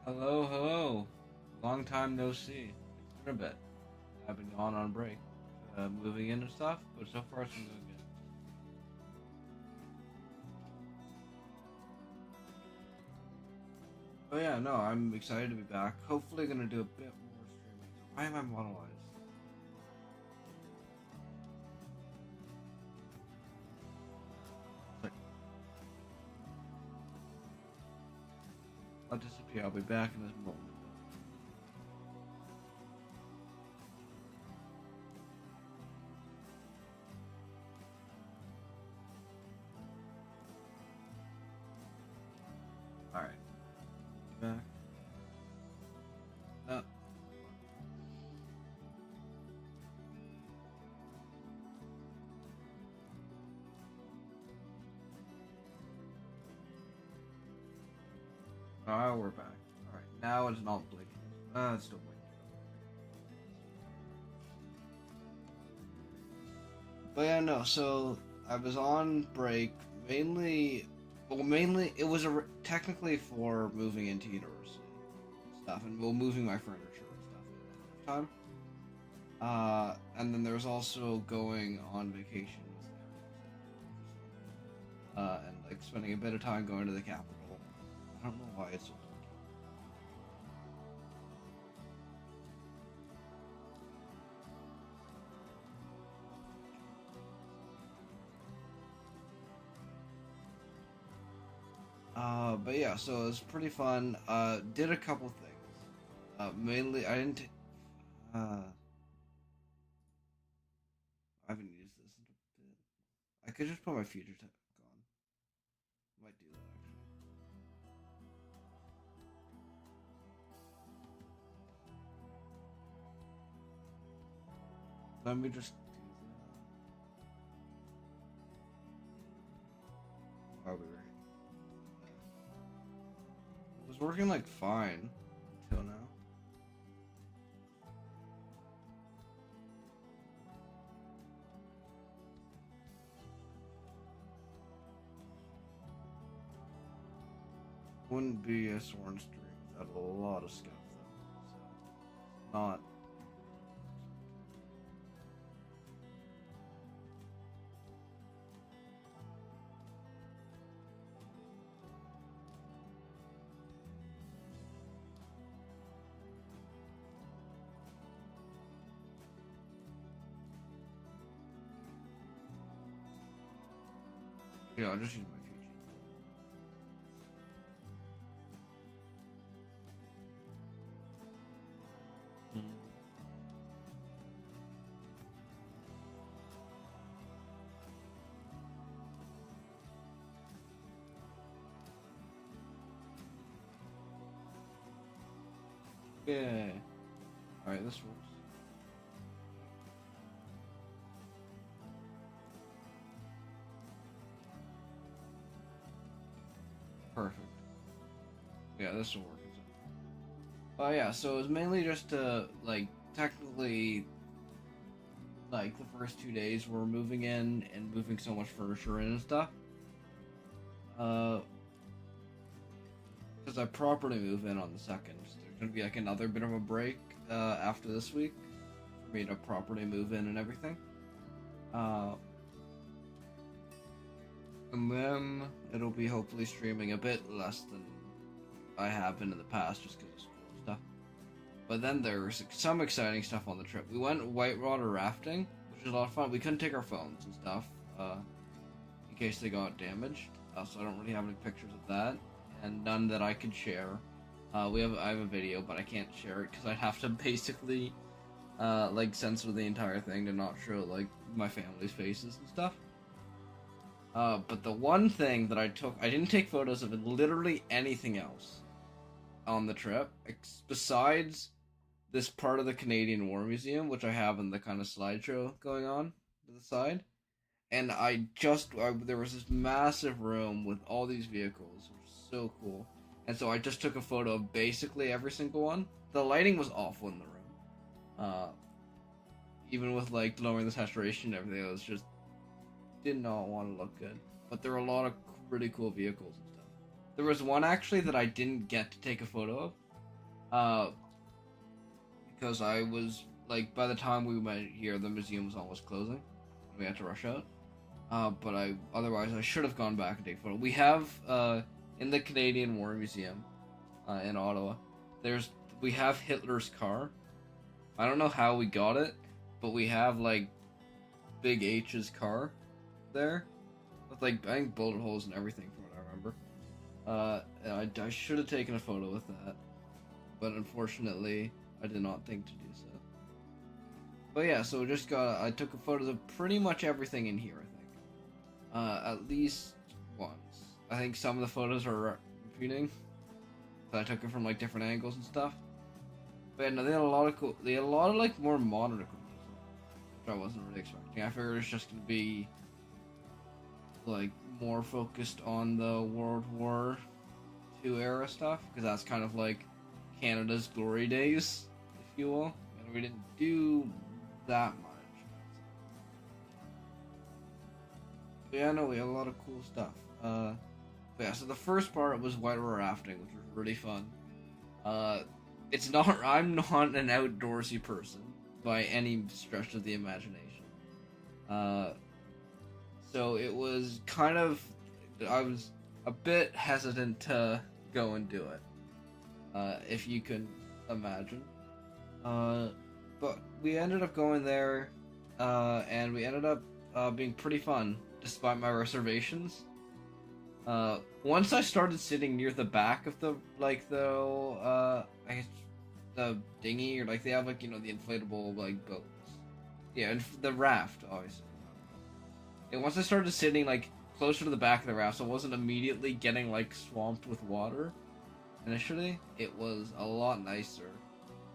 Hello, hello. Long time no see. It's been a bit. I've been gone on break, moving in and stuff, but so far it's been doing good. Oh yeah, no, I'm excited to be back. Hopefully gonna do a bit more streaming. Why am I monoized? Like, I'll disappear. I'll be back in this moment. Alright. Back. Uh, oh, we're back. Alright, now it's not blinking. It's still blinking. But yeah, no, so I was on break mainly it was technically for moving into university stuff and moving my furniture and stuff at time. And then there was also going on vacation with them, and like spending a bit of time going to the capital. I don't know why it's so blinky. But yeah, so it was pretty fun. Did a couple things. Mainly, I didn't. Uh, I haven't used this in a bit. I could just put my future tech on. Might do that actually. Let me just do that. I'll be right. It was working like fine until now. Wouldn't be a sworn stream without a lot of stuff though. So not. Yeah, I'll just use my future. Mm. Yeah. Alright, this works. Perfect. Yeah, this will work. Oh yeah, so it was mainly just to like technically like the first 2 days we're moving in and moving so much furniture in and stuff. Uh, because I properly move in on the second. So there's gonna be like another bit of a break after this week for me to properly move in and everything. Uh, and then it'll be hopefully streaming a bit less than I have been in the past just because of school and stuff. But then there's some exciting stuff on the trip. We went whitewater rafting, which was a lot of fun. We couldn't take our phones and stuff, in case they got damaged. So I don't really have any pictures of that, and none that I could share. I have a video, but I can't share it because I'd have to basically, like censor the entire thing to not show like my family's faces and stuff. But the one thing that I didn't take photos of literally anything else on the trip, besides this part of the Canadian War Museum, which I have in the kind of slideshow going on to the side. And there was this massive room with all these vehicles, which was so cool. And so I just took a photo of basically every single one. The lighting was awful in the room. Uh, Even with like lowering the saturation and everything, it was just did not want to look good. But there were a lot of really cool vehicles and stuff. There was one actually that I didn't get to take a photo of, Uh, because I was like, by the time we went here, the museum was almost closing. We had to rush out. But otherwise I should have gone back and take photo. We have in the Canadian War Museum in Ottawa, we have Hitler's car. I don't know how we got it, but we have like Big H's car there with like bang bullet holes and everything from what I remember. And I should have taken a photo with that, but unfortunately I did not think to do so. But yeah, so I took photos of pretty much everything in here, I think. At least once. I think some of the photos are repeating. So I took it from like different angles and stuff. But yeah, no, they had a lot of like more modern equipment, which I wasn't really expecting. I figured it's just gonna be like more focused on the World War II era stuff, because that's kind of like Canada's glory days, if you will. And we didn't do that much. But yeah, no, we had a lot of cool stuff. But yeah, so the first part was whitewater rafting, which was really fun. I'm not an outdoorsy person by any stretch of the imagination. So it was kind of, I was a bit hesitant to go and do it, if you can imagine. But we ended up going there, and we ended up being pretty fun, despite my reservations. Once I started sitting near the back of the I guess the dinghy, or like they have like, you know, the inflatable like boats. Yeah, and the raft, obviously. And once I started sitting like closer to the back of the raft, so I wasn't immediately getting like swamped with water initially, it was a lot nicer.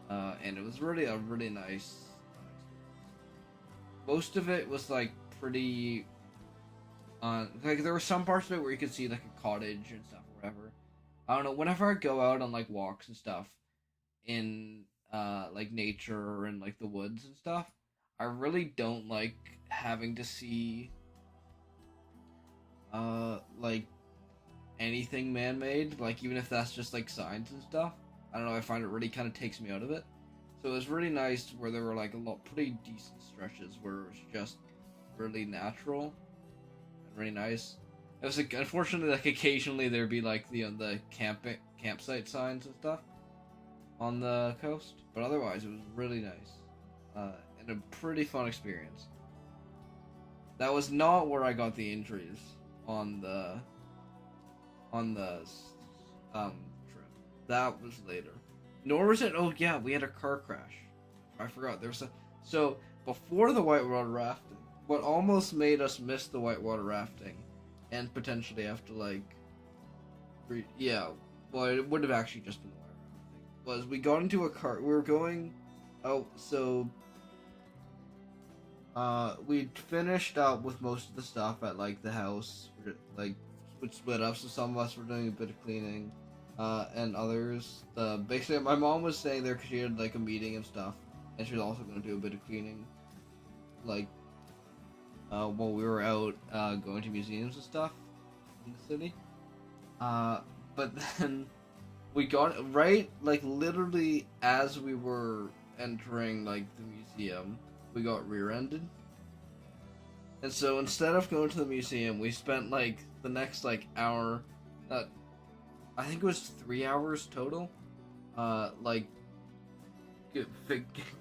And it was really a really nice experience. Most of it was like pretty like there were some parts of it where you could see like a cottage and stuff or whatever. I don't know, whenever I go out on like walks and stuff in like nature or in like the woods and stuff, I really don't like having to see like anything man-made, like even if that's just like signs and stuff. I don't know, I find it really kind of takes me out of it. So it was really nice where there were like a lot pretty decent stretches where it was just really natural and really nice. It was like, unfortunately, like occasionally there'd be like the campsite signs and stuff on the coast, but otherwise it was really nice, and a pretty fun experience. That was not where I got the injuries on the trip. That was later. Nor was it. Oh yeah, we had a car crash. I forgot there was so before the whitewater rafting. What almost made us miss the whitewater rafting, and potentially have to like, well, it would have actually just been the whitewater rafting. Was we got into a car. We were going. We finished up with most of the stuff at like the house. Like, we split up, so some of us were doing a bit of cleaning. And others, basically my mom was staying there because she had like a meeting and stuff, and she was also going to do a bit of cleaning, like, while we were out, going to museums and stuff in the city. But then we got, right, like, literally as we were entering, like, the museum, we got rear-ended. And so instead of going to the museum, we spent, like, the next, like, hour, I think it was 3 hours total, like,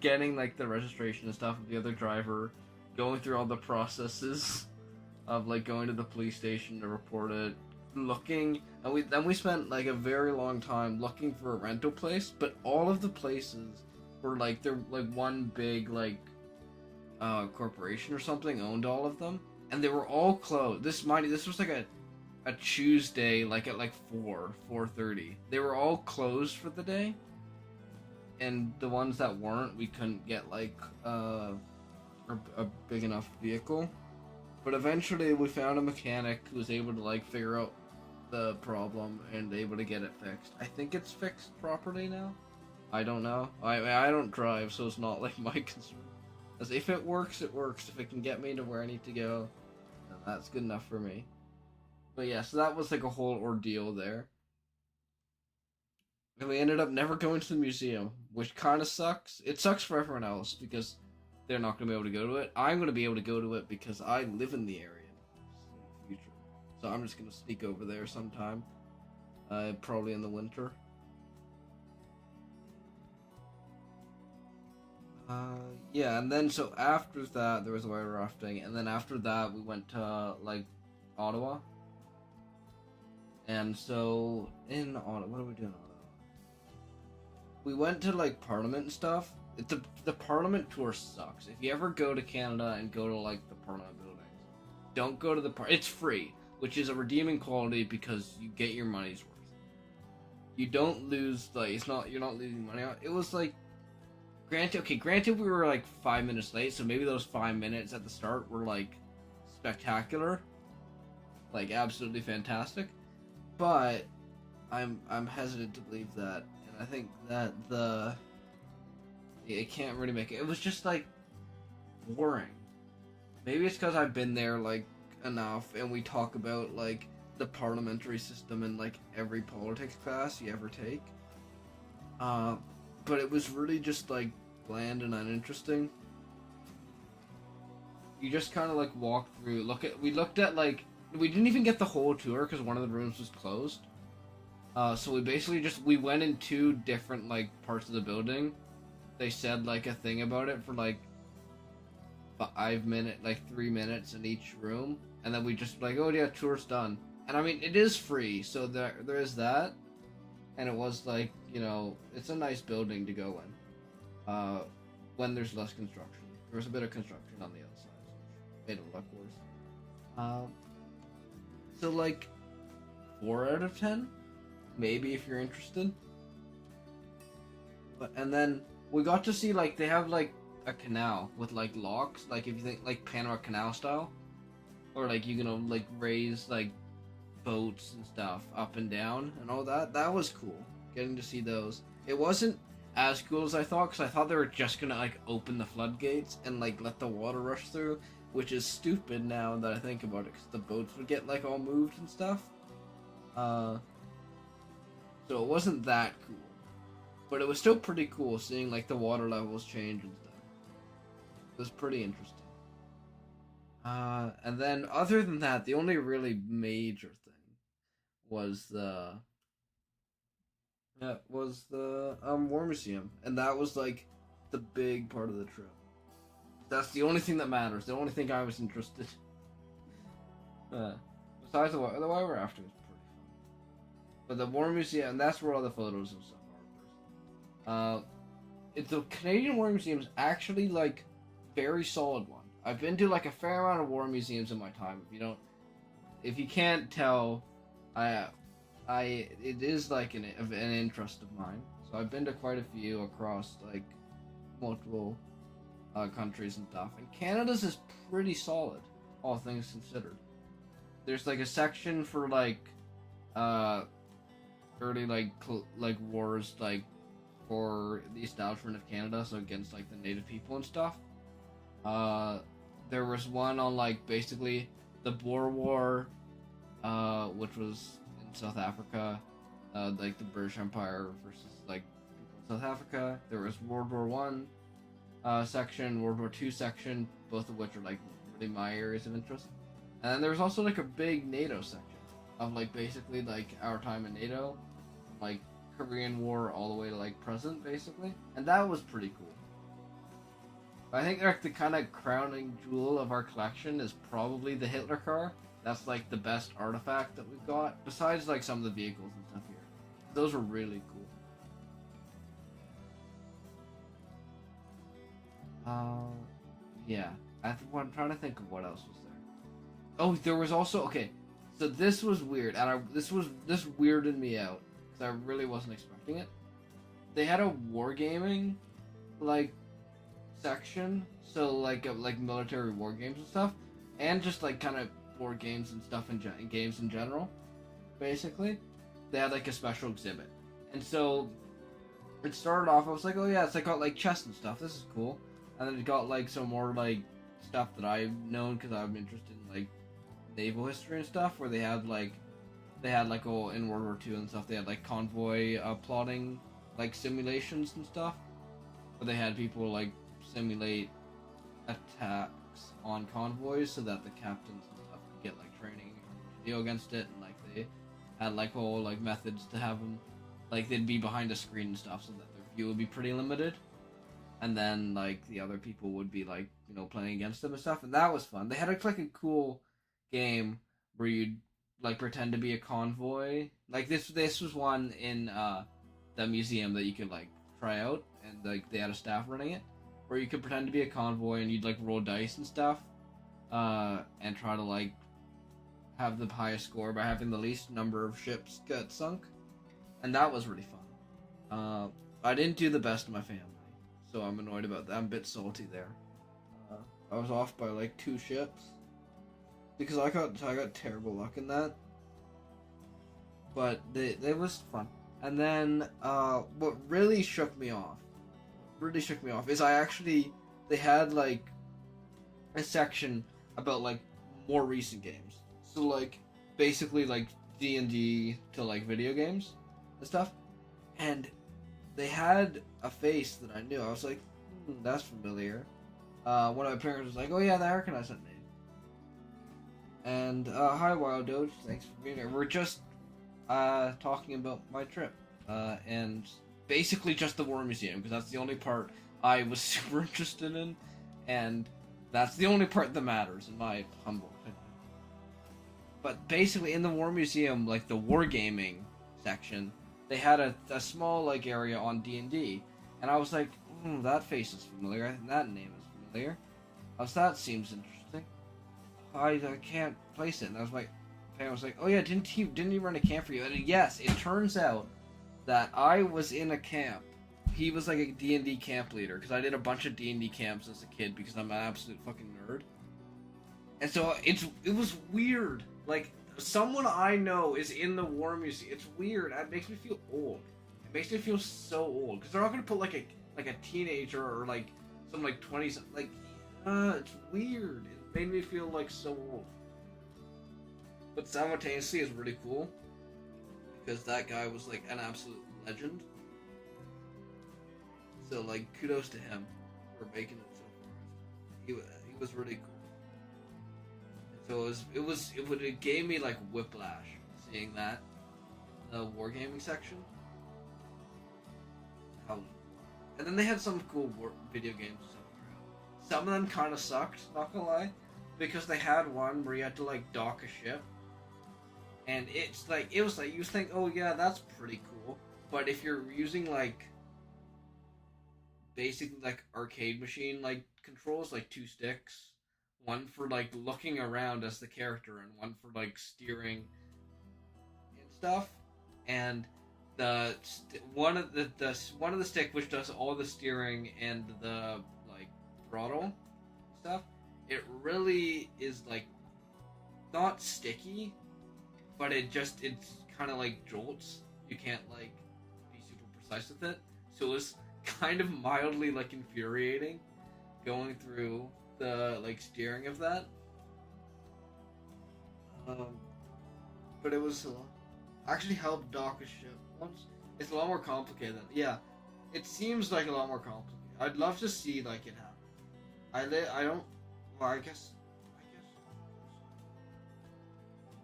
getting, like, the registration and stuff of the other driver, going through all the processes of, like, going to the police station to report it, looking, and then we spent, like, a very long time looking for a rental place, but all of the places were, like, they're, like, one big, like, corporation or something owned all of them, and they were all closed. This was, like, a Tuesday, like at like 4:30. They were all closed for the day, and the ones that weren't, we couldn't get like a big enough vehicle. But eventually, we found a mechanic who was able to like figure out the problem and able to get it fixed. I think it's fixed properly now. I don't know. I don't drive, so it's not like my concern. As if it works, it works. If it can get me to where I need to go, then that's good enough for me. But yeah, so that was like a whole ordeal there. And we ended up never going to the museum, which kind of sucks. It sucks for everyone else because they're not going to be able to go to it. I'm going to be able to go to it because I live in the area in the future. So I'm just going to sneak over there sometime, probably in the winter. Yeah, and then so after that there was white rafting, and then after that we went to like Ottawa. And so in Ottawa, what are we doing in Ottawa? We went to like Parliament and stuff. The Parliament tour sucks. If you ever go to Canada and go to like the Parliament buildings, don't go to the it's free, which is a redeeming quality because you get your money's worth. You don't lose, like, you're not losing money on it. It was like, granted we were like 5 minutes late, so maybe those 5 minutes at the start were like spectacular, like absolutely fantastic, but I'm hesitant to believe that, and I think that it can't really make it. It was just like boring. Maybe it's because I've been there like enough, and we talk about like the parliamentary system in like every politics class you ever take. But it was really just like bland and uninteresting. You just kind of like walk through. We looked at like, we didn't even get the whole tour because one of the rooms was closed. So we basically we went in 2 different like parts of the building. They said like a thing about it for like 5 minutes, like 3 minutes in each room, and then we just like, oh yeah, tour's done. And I mean, it is free, so there is that, and it was like, you know, it's a nice building to go in. When there's less construction, there was a bit of construction on the outside, which made it look worse. So like 4 out of 10, maybe if you're interested. And then we got to see like they have like a canal with like locks, like if you think like Panama Canal style, or like you know like raise like boats and stuff up and down and all that. That was cool, getting to see those. It wasn't as cool as I thought, because I thought they were just gonna like open the floodgates and like let the water rush through, which is stupid now that I think about it, because the boats would get like all moved and stuff. So it wasn't that cool, but it was still pretty cool seeing like the water levels change and stuff. It was pretty interesting. And then other than that, the only really major thing was the War Museum, and that was like the big part of the trip. That's the only thing that matters. The only thing I was interested. Besides the white rafting was pretty fun, but the War Museum, and that's where all the photos and stuff are. It's the Canadian War Museum is actually like very solid one. I've been to like a fair amount of war museums in my time. If you can't tell, it is like an interest of mine. So I've been to quite a few across like multiple countries and stuff. And Canada's is pretty solid, all things considered. There's like a section for like early like wars like for the establishment of Canada, so against like the native people and stuff. There was one on like basically the Boer War, which was in South Africa, like the British Empire versus like people in South Africa. There was World War One section, World War Two section, both of which are like really my areas of interest. And then there was also like a big NATO section of like basically like our time in NATO, like Korean War all the way to like present basically, and that was pretty cool. I think like the kind of crowning jewel of our collection is probably the Hitler car. That's like the best artifact that we've got, besides like some of the vehicles and stuff here. Those were really cool. Yeah. I'm trying to think of what else was there. Oh, there was also, okay, so this was weird, and this weirded me out, because I really wasn't expecting it. They had a wargaming, like, section, so like military war games and stuff, and just like kind of board games and stuff and games in general. Basically, they had like a special exhibit, and so it started off. I was like, oh yeah, it's like got like chess and stuff. This is cool. And then it got like some more like stuff that I've known because I'm interested in like naval history and stuff. Where they they had like in World War II and stuff. They had like convoy plotting like simulations and stuff, where they had people like simulate attacks on convoys so that the captains and stuff could get like training to deal against it, and like they had like whole like methods to have them, like they'd be behind a screen and stuff so that their view would be pretty limited, and then like the other people would be like, you know, playing against them and stuff, and that was fun. They had like a cool game where you'd like pretend to be a convoy. Like this was one in the museum that you could like try out, and like they had a staff running it, where you could pretend to be a convoy and you'd like roll dice and stuff, and try to like have the highest score by having the least number of ships get sunk, and that was really fun. I didn't do the best in my family, so I'm annoyed about that. I'm a bit salty there. I was off by like 2 ships because I got terrible luck in that, but they was fun. And then what really shook me off is they had like a section about like more recent games, so like basically like D&D to like video games and stuff, and they had a face that I knew. I was like, that's familiar. One of my parents was like, oh yeah, the Arcanine sent me. And hi Wild Doge, thanks for being here. We're just talking about my trip, and basically just the War Museum, because that's the only part I was super interested in, and that's the only part that matters in my humble opinion. But basically in the War Museum, like the wargaming section, they had a small like area on D&D, and I was like, that face is familiar, and that name is familiar. That seems interesting. I can't place it. And I was like, parent was like, oh yeah, didn't he run a camp for you? And yes, it turns out that I was in a camp. He was like a D&D camp leader, because I did a bunch of D&D camps as a kid because I'm an absolute fucking nerd. And so it was weird. Like, someone I know is in the War Museum. It's weird. It makes me feel old. It makes me feel so old, because they're not gonna put like a teenager or like some like 20s, like it's weird. It made me feel like so old. But simultaneously it's really cool, because that guy was like an absolute legend. So like kudos to him for making it so far. He was really cool. So it gave me like whiplash seeing that the wargaming section. And then they had some cool video games and stuff. Some of them kind of sucked, not gonna lie, because they had one where you had to like dock a ship, and it was like you think, oh yeah, that's pretty cool, but if you're using like basically like arcade machine like controls, like 2 sticks, one for like looking around as the character and one for like steering and stuff, and one of the stick which does all the steering and the like throttle stuff, it really is like not sticky, but it's kind of like jolts. You can't like be super precise with it, so it's kind of mildly like infuriating going through the like steering of that. But it was actually helped dock a ship once. It's a lot more complicated. Yeah, it seems like a lot more complicated. I'd love to see like it happen. I don't. Well, I guess.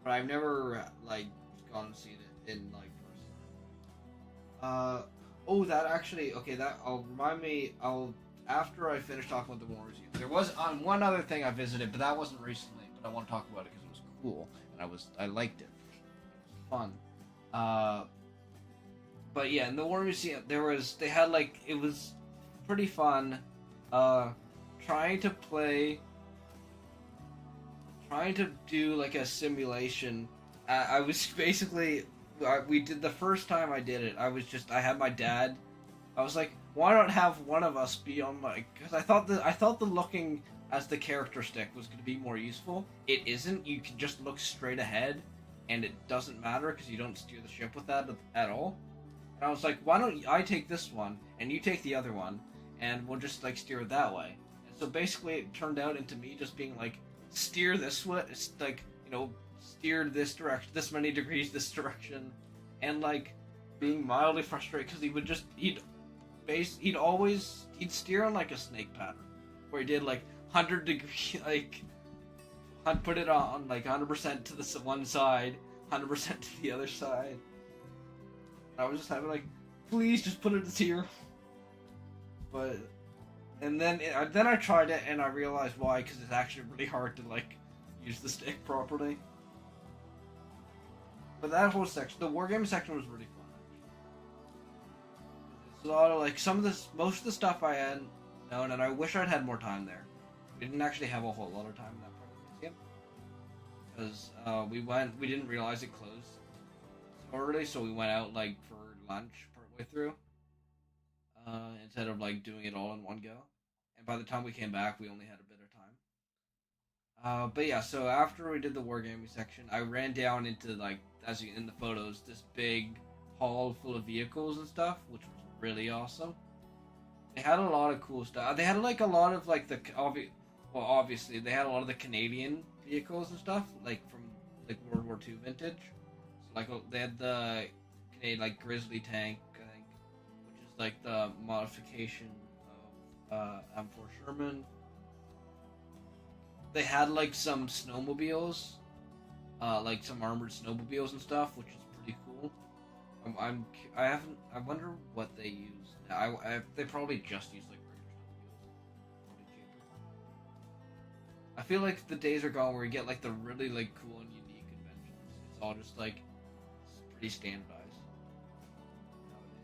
But I've never like gone and seen it in like person. Oh, that actually. Okay, that'll remind me. After I finish talking about the War Museum, there was one other thing I visited, but that wasn't recently. But I want to talk about it because it was cool and I liked it. It was fun. But yeah, in the War Museum, they had like, it was pretty fun, trying to do like a simulation. I was basically, we did the first time I did it, I had my dad, I was like, why not have one of us be on my, because I thought the looking as the character stick was going to be more useful. It isn't. You can just look straight ahead, and it doesn't matter because you don't steer the ship with that at all. And I was like, why don't I take this one, and you take the other one, and we'll just, like, steer it that way. And so basically it turned out into me just being like, steer this way, like, you know, steered this direction, this many degrees this direction, and like being mildly frustrated because he would just he'd steer on like a snake pattern where he did like 100 degree like put it on like 100% to the one side, 100% to the other side. I was just having like, please just put it to 0. But and then I tried it and I realized why, because it's actually really hard to like use the stick properly. But that whole section, the wargame section, was really fun. It's a lot of like most of the stuff I had known, and I wish I'd had more time there. We didn't actually have a whole lot of time in that part of the museum because we didn't realize it closed so early, so we went out like for lunch partway through instead of like doing it all in one go. And by the time we came back, we only had a bit of time. But yeah, so after we did the wargaming section, I ran down into like, as you in the photos, this big hall full of vehicles and stuff, which was really awesome. They had a lot of cool stuff. They had like a lot of like obviously they had a lot of the Canadian vehicles and stuff, like from like World War II vintage. So like they had the Canadian like Grizzly tank, I think, which is like the modification of M4 Sherman. They had like some snowmobiles, like some armored snowmobiles and stuff, which is pretty cool. I wonder what they use. They probably just use like regular snowmobiles. Probably cheaper. I feel like the days are gone where you get like the really like cool and unique inventions. It's all just like pretty standardized nowadays.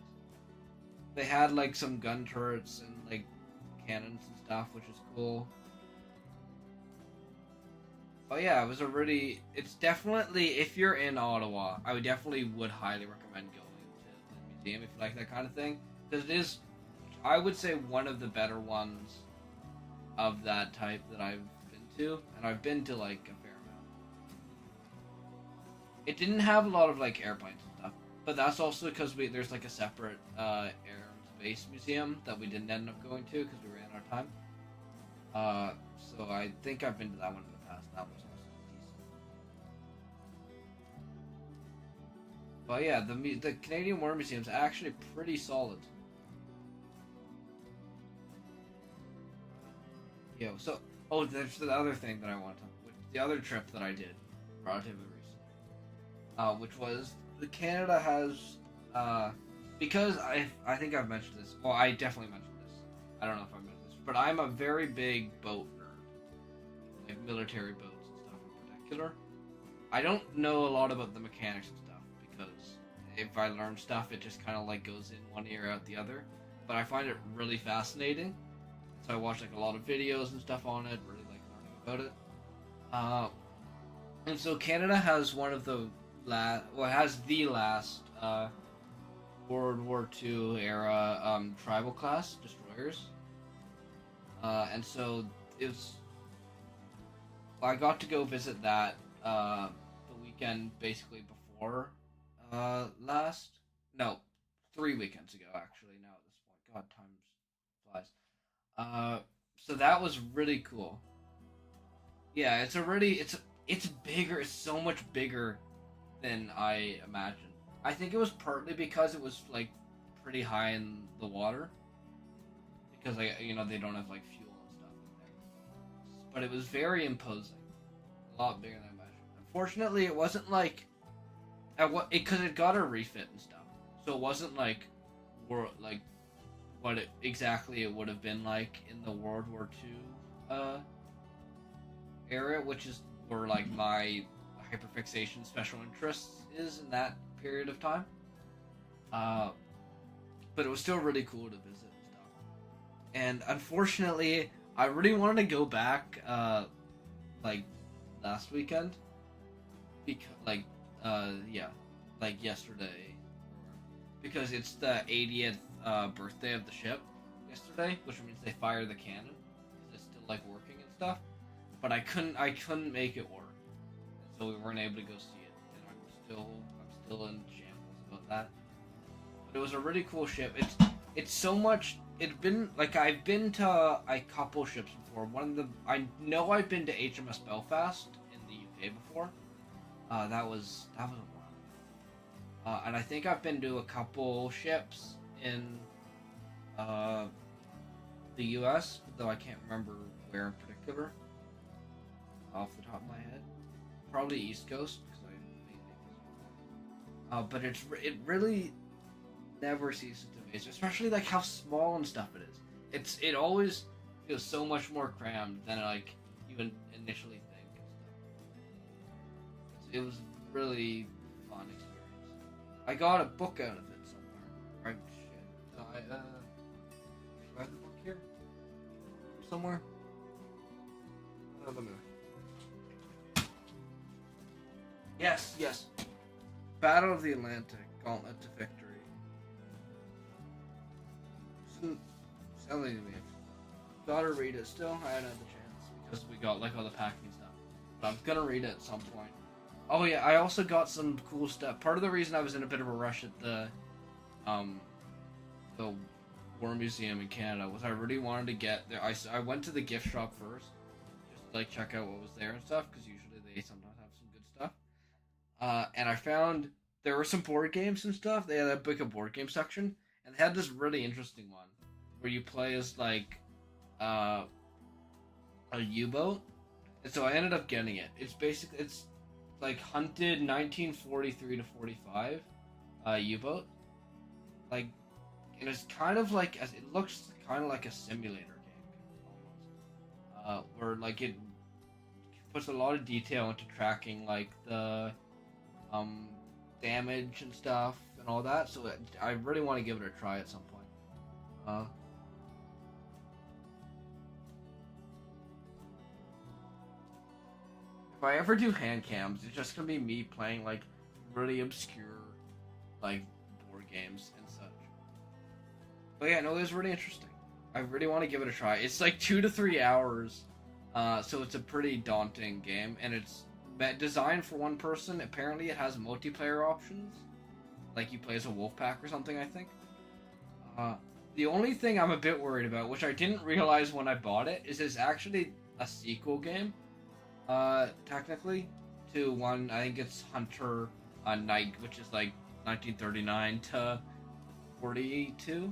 They had like some gun turrets and like cannons and stuff, which is cool. But yeah, it's definitely, if you're in Ottawa, I would highly recommend going to the museum if you like that kind of thing. Because it is, I would say, one of the better ones of that type that I've been to. And I've been to like a fair amount. It didn't have a lot of like airplanes and stuff. But that's also because there's like a separate air and space museum that we didn't end up going to because we ran out of time. So I think I've been to that one in the past. That was also decent. But yeah, the Canadian War Museum is actually pretty solid. There's the other thing that I want to talk about. The other trip that I did relatively recently, which was Canada has, because I think I've mentioned this. Well, I definitely mentioned this. I don't know if I mentioned this, but I'm a very big boat nerd, like military boats and stuff in particular. I don't know a lot about the mechanics and stuff because if I learn stuff, it just kind of like goes in one ear out the other. But I find it really fascinating. So I watch like a lot of videos and stuff on it, really like learning about it. And so Canada has one of the has the last World War II era tribal class destroyers. And so I got to go visit that the weekend basically before 3 weekends ago actually. Now at this point, God, time flies. So that was really cool. Yeah, it's bigger. It's so much bigger than I imagined. I think it was partly because it was like pretty high in the water, because they don't have like fuel and stuff in there. But it was very imposing, a lot bigger than I imagined. Unfortunately, it wasn't like because it got a refit and stuff, so it wasn't like what exactly it would have been like in the World War II era, which is where like my hyperfixation special interests is in that period of time. But it was still really cool to visit and stuff. And unfortunately, I really wanted to go back like last weekend because yesterday, because it's the 80th birthday of the ship yesterday, which means they fire the cannon because it's still like working and stuff. But I couldn't make it work, and so we weren't able to go see it. And I'm still in shambles about that. But it was a really cool ship. It's so much. It's been like I've been to a couple ships before. I know I've been to HMS Belfast in the UK before, That was a while. And I think I've been to a couple ships in uh, the U.S., though I can't remember where in particular off the top of my head. Probably East Coast because I mainly but it really never ceases to amaze, especially like how small and stuff it is. It always feels so much more crammed than like you initially think and stuff. It was really fun experience. I got a book out of it somewhere. Right? Shit. So do I have the book here? Somewhere? Let me. Yes. Battle of the Atlantic, Gauntlet to Victory. Sounds like me. Gotta read it still. I hadn't had the chance because we got like all the packing stuff. But I'm gonna read it at some point. Oh yeah, I also got some cool stuff. Part of the reason I was in a bit of a rush at the War Museum in Canada was I really wanted to get there. I went to the gift shop first, just to like check out what was there and stuff, because usually they sometimes have some good stuff. And I found there were some board games and stuff. They had a board game section, and they had this really interesting one where you play as like a U-boat. And so I ended up getting it. It's like hunted 1943 to 45 U-boat. Like, and it's kind of like it looks kind of like a simulator game almost. Where like it puts a lot of detail into tracking like the damage and stuff and all that. So I really want to give it a try at some point. If I ever do hand cams, it's just gonna be me playing like really obscure like board games and such. But yeah, no, it was really interesting. I really want to give it a try. It's like 2 to 3 hours, so it's a pretty daunting game, and it's designed for one person. Apparently, it has multiplayer options, like you play as a wolf pack or something. I think. The only thing I'm a bit worried about, which I didn't realize when I bought it, is it's actually a sequel game. Technically, to one, I think it's Hunter Night, which is like 1939 to 42.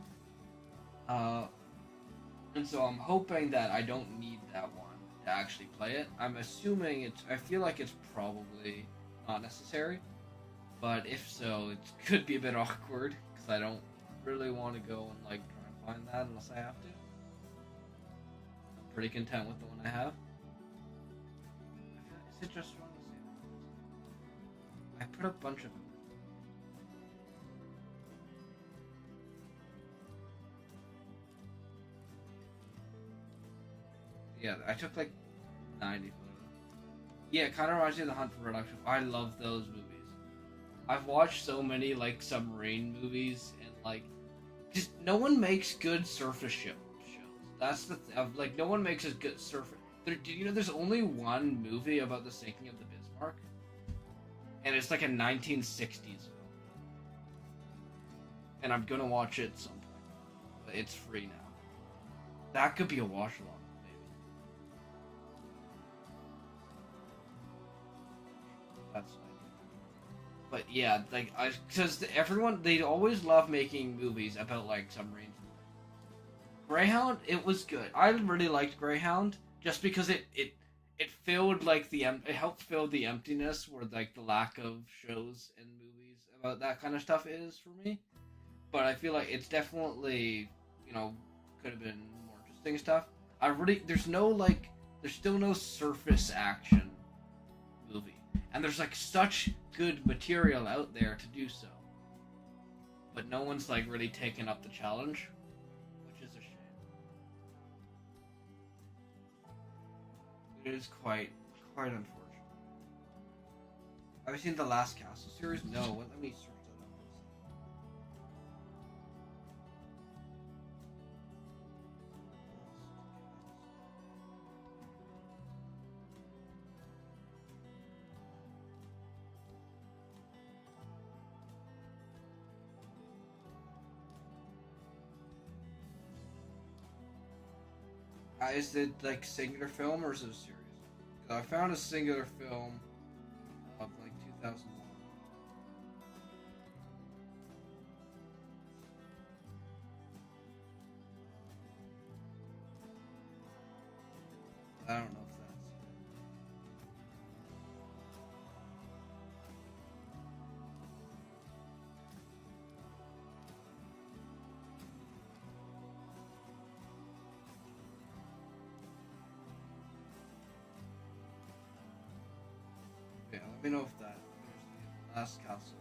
And so I'm hoping that I don't need that one to actually play it. I'm assuming I feel like it's probably not necessary, but if so, it could be a bit awkward, because I don't really want to go and like try and find that unless I have to. I'm pretty content with the one I have. Is it just one? I put a bunch of them. Yeah, I took like 90 photos. Yeah, it kind of reminds me of The Hunt for Red October. I love those movies. I've watched so many like submarine movies, and like just no one makes good surface ship shows. That's the like no one makes a good surface. Did you know there's only one movie about the sinking of the Bismarck, and it's like a 1960s film, and I'm gonna watch it at some point. But it's free now. That could be a watch along. That's fine. But yeah, like because everyone they always love making movies about like submarines. Greyhound, it was good. I really liked Greyhound just because it filled like it helped fill the emptiness where like the lack of shows and movies about that kind of stuff is for me. But I feel like it's definitely could have been more interesting stuff. There's still no surface action movie. And there's like such good material out there to do so. But no one's like really taken up the challenge, which is a shame. It is quite unfortunate. Have you seen the Last Castle series? No, let me search that up. Is it like singular film or is it a series? I found a singular film of like 2001. I don't know if that's. Yeah, let me know if that. There's the last castle.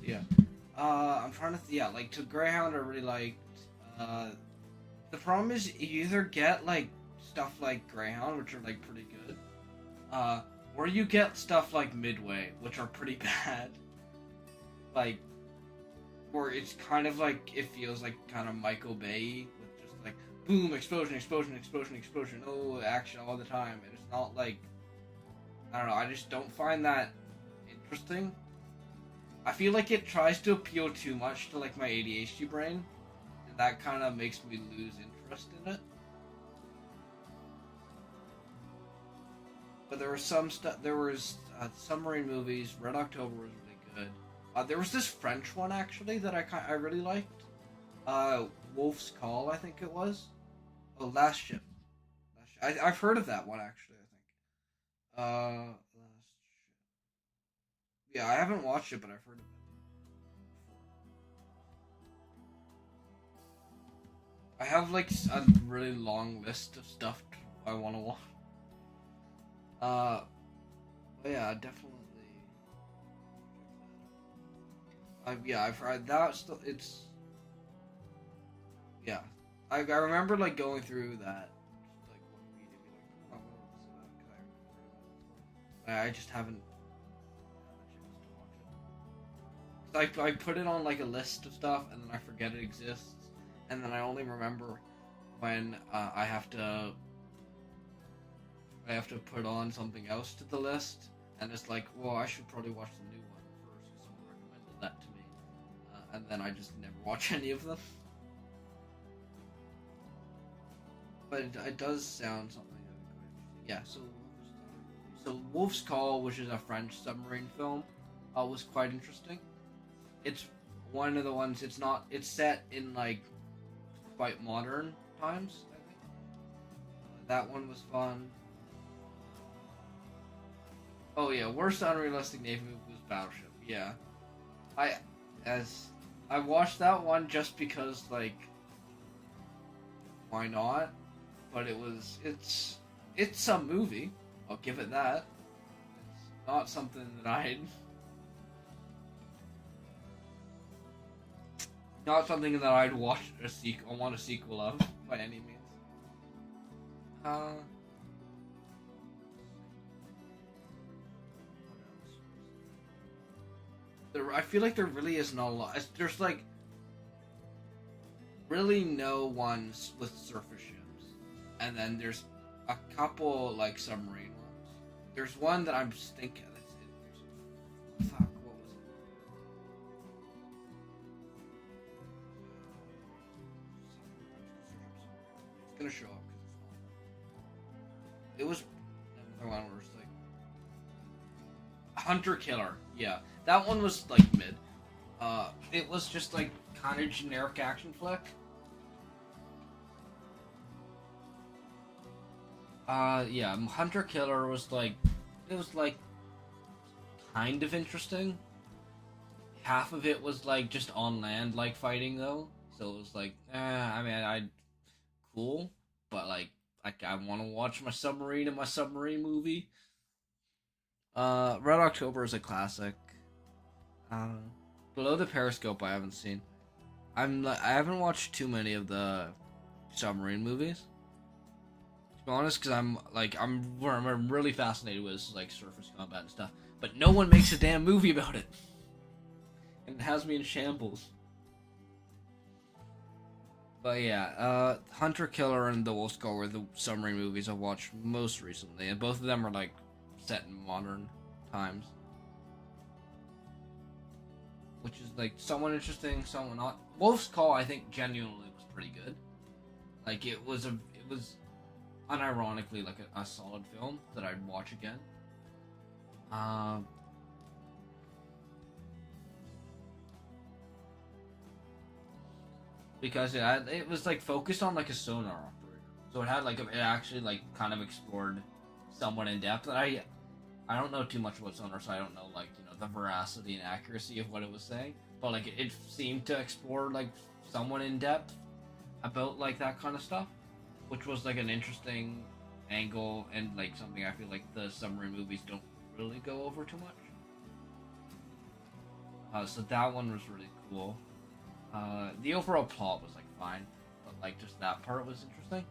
Yeah. I'm trying to. Yeah, like to Greyhound, I really liked. The problem is you either get like stuff like Greyhound, which are like pretty good, or you get stuff like Midway, which are pretty bad. Like, where it's kind of like it feels like kind of Michael Bay with just like boom, explosion, explosion, explosion, explosion, oh, action all the time, and it's not like I don't know. I just don't find that interesting. I feel like it tries to appeal too much to like my ADHD brain, and that kind of makes me lose interest in it. But there was some stuff. There was submarine movies. Red October was really good. There was this French one actually that I really liked. Wolf's Call, I think it was. Oh, Last Ship. I've heard of that one actually. I think. Last Ship. Yeah, I haven't watched it, but I've heard of it. I have like a really long list of stuff I want to watch. But yeah, definitely. Yeah, I've heard that. Still, it's yeah. I remember like going through that, like Wikipedia, be like, oh, what was it about? 'Cause I heard about it before. I just haven't had a chance to watch it. 'Cause I put it on like a list of stuff, and then I forget it exists, and then I only remember when I have to put on something else to the list, and it's like, well, I should probably watch the new one first, because someone recommended that to me, and then I just never watch any of them. But it does sound something that would be quite interesting. Yeah, so Wolf's Call, which is a French submarine film, was quite interesting. It's one of the ones. It's set in like quite modern times, I think. That one was fun. Oh yeah, worst unrealistic Navy movie was Battleship. Yeah, I watched that one just because like, why not? But it's a movie. I'll give it that. It's not something that I'd watch a sequel. Want a sequel of by any means. I feel like there really isn't a lot. There's like really no ones with surface ships, and then there's a couple like submarine ones. There's one that I'm just thinking. Fuck, what was it? It's gonna show up because it's not. It was another one where it's like Hunter Killer. Yeah, that one was like mid. It was just like kind of generic action flick. Yeah, Hunter Killer was like, it was like kind of interesting. Half of it was like just on land like fighting though, so it was like, I mean, cool, but like I want to watch my submarine in my submarine movie. Red October is a classic. Below the Periscope, I haven't seen. I haven't watched too many of the submarine movies. To be honest, because I'm really fascinated with like surface combat and stuff, but no one makes a damn movie about it, and it has me in shambles. But yeah, Hunter Killer and The Wolf's Call were the submarine movies I've watched most recently, and both of them are like set in modern times. which is like somewhat interesting, somewhat not. Wolf's Call, I think, genuinely was pretty good. Like it was unironically like a solid film that I'd watch again. Because it was like focused on like a sonar operator, so it had like it actually like kind of explored somewhat in depth. And I don't know too much about sonar, so I don't know like the veracity and accuracy of what it was saying. But like it seemed to explore like somewhat in depth about like that kind of stuff, which was like an interesting angle and like something I feel like the submarine movies don't really go over too much. So that one was really cool. The overall plot was like fine, but like just that part was interesting.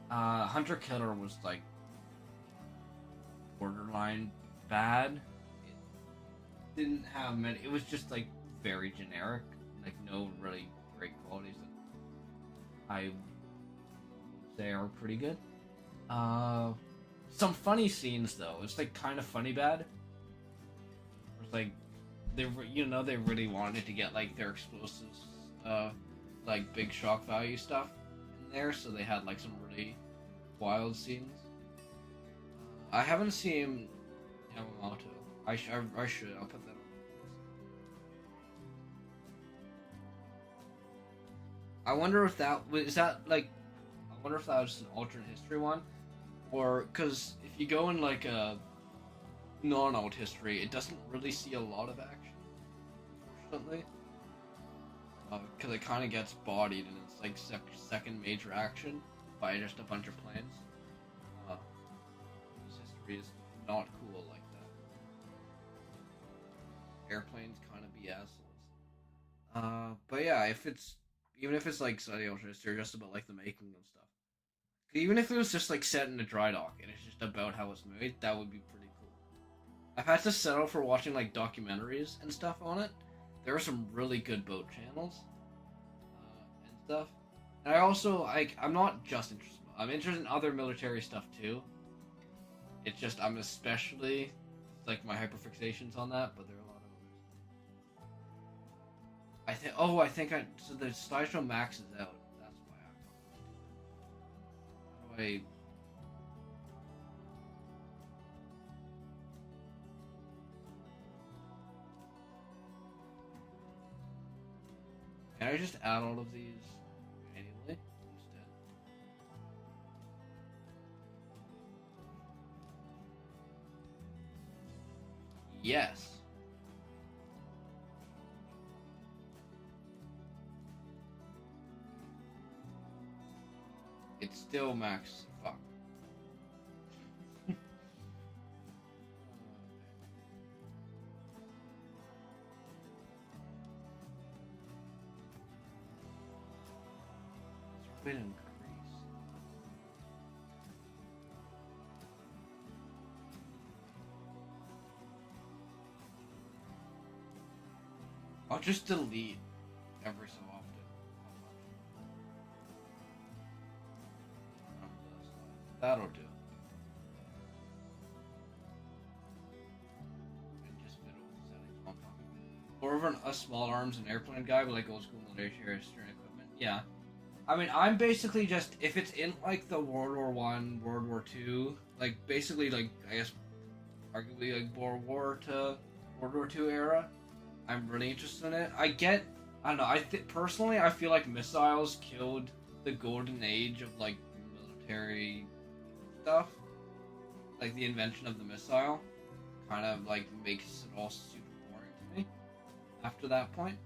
Hunter Killer was like borderline bad. It didn't have many. It was just like very generic, like no really great qualities that I would say are pretty good. Some funny scenes though. It's like kind of funny bad. It's like they really wanted to get like their explosives, like big shock value stuff in there, so they had like some really wild scenes. I haven't seen Yamamoto. I should. I'll put that on. I wonder if that was like. I wonder if that was an alternate history one, or because if you go in like a non-alt history, it doesn't really see a lot of action, unfortunately. Because it kind of gets bodied and it's like second major action by just a bunch of planes. This history is not cool like that. Airplanes kind of be assholes. But yeah, even if it's like slightly alternate history, just about like the making and stuff. Even if it was just like set in a dry dock and it's just about how it's made, that would be pretty cool. I've had to settle for watching like documentaries and stuff on it. There are some really good boat channels and stuff. And I also I'm not just interested. I'm interested in other military stuff too. It's just I'm especially like my hyperfixations on that, but there are a lot of others. I think so the slideshow max is out. That's why how do I Can I just add all of these manually instead? Yes. It's still max. Fuck. Bit increase. I'll just delete every so often. That'll do. And just fiddle with the settings while I'm talking. More of a small arms and airplane guy, but like old school military steering equipment. Yeah. I mean, I'm basically just, if it's in, like, the World War One, World War Two, like, basically, like, I guess, arguably, like, World War to World War Two era, I'm really interested in it. I don't know, personally, I feel like missiles killed the golden age of, like, military stuff. Like, the invention of the missile kind of, like, makes it all super boring to me after that point.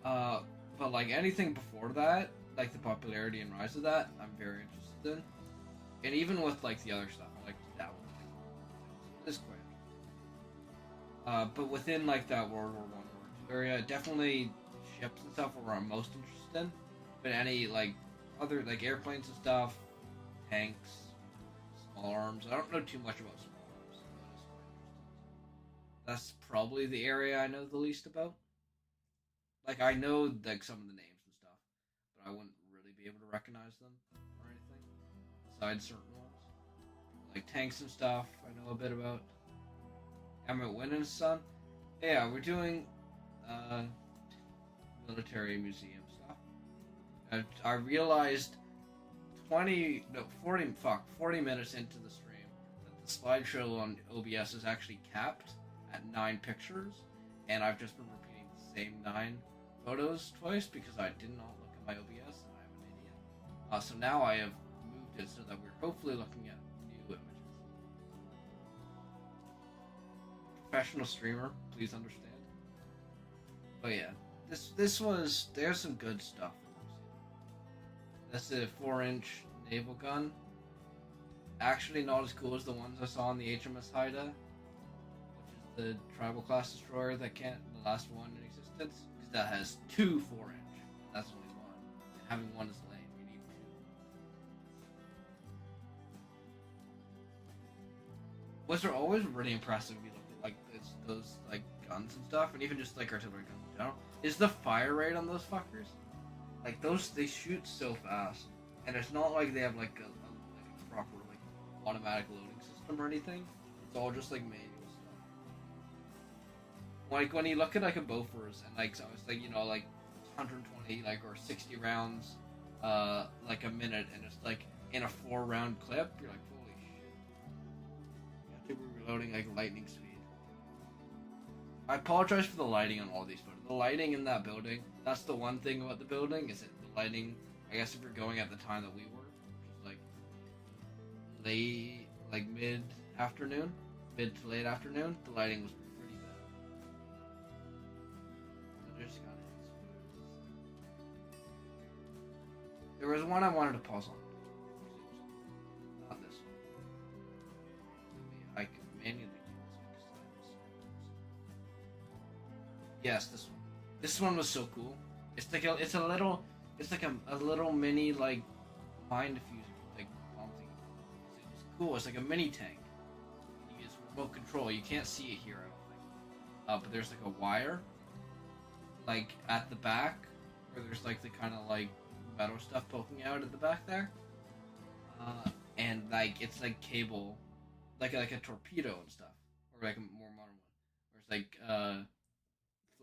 But, like, anything before that, like the popularity and rise of that, I'm very interested in. And even with like the other stuff, like that one, this quite interesting. But within like that World War One, World War Two area, definitely ships and stuff are where I'm most interested in. But any like other like airplanes and stuff, tanks, small arms. I don't know too much about small arms. That's probably the area I know the least about. Like I know like some of the names. I wouldn't really be able to recognize them or anything, besides certain ones. Like tanks and stuff, I know a bit about. Emmett Wynn and Son. Yeah, we're doing military museum stuff. I realized 40 minutes into the stream that the slideshow on OBS is actually capped at 9 pictures, and I've just been repeating the same 9 photos twice because I did not look at my OBS and I'm an idiot. So now I have moved it so that we're hopefully looking at new images. Professional streamer, please understand. But yeah, there's some good stuff. That's a 4-inch naval gun. Actually not as cool as the ones I saw in the HMS Haida, which is the tribal class destroyer the last one in existence, because that has 2 4-inch. That's only one. And having one is lame. You need 2. Which are always really impressive if you look at like those like guns and stuff, and even just like artillery guns in general, is the fire rate on those fuckers. Like those, they shoot so fast, and it's not like they have like a proper like automatic loading system or anything. It's all just like manual stuff. Like when you look at like a Bofors and like so it's like, you know, like 120 like or 60 rounds, like a minute, and it's like in a 4-round clip, you're like, holy shit! You have to be reloading like lightning speed. I apologize for the lighting on all these photos. The lighting in that building, that's the one thing about the building, is that the lighting, I guess if you're going at the time that we were, which was like late, like mid to late afternoon, the lighting was pretty bad. So just kind of, there was one I wanted to pause on. Not this one. I could manually do this. Yes, this one. This one was so cool. It's like a little mini like mine diffuser like bomb thing. It's cool. It's like a mini tank. You use remote control. You can't see it here, I don't think. But there's like a wire, like at the back, where there's like the kind of like metal stuff poking out at the back there. And like it's like cable, like a torpedo and stuff, or like a more modern one, where it's like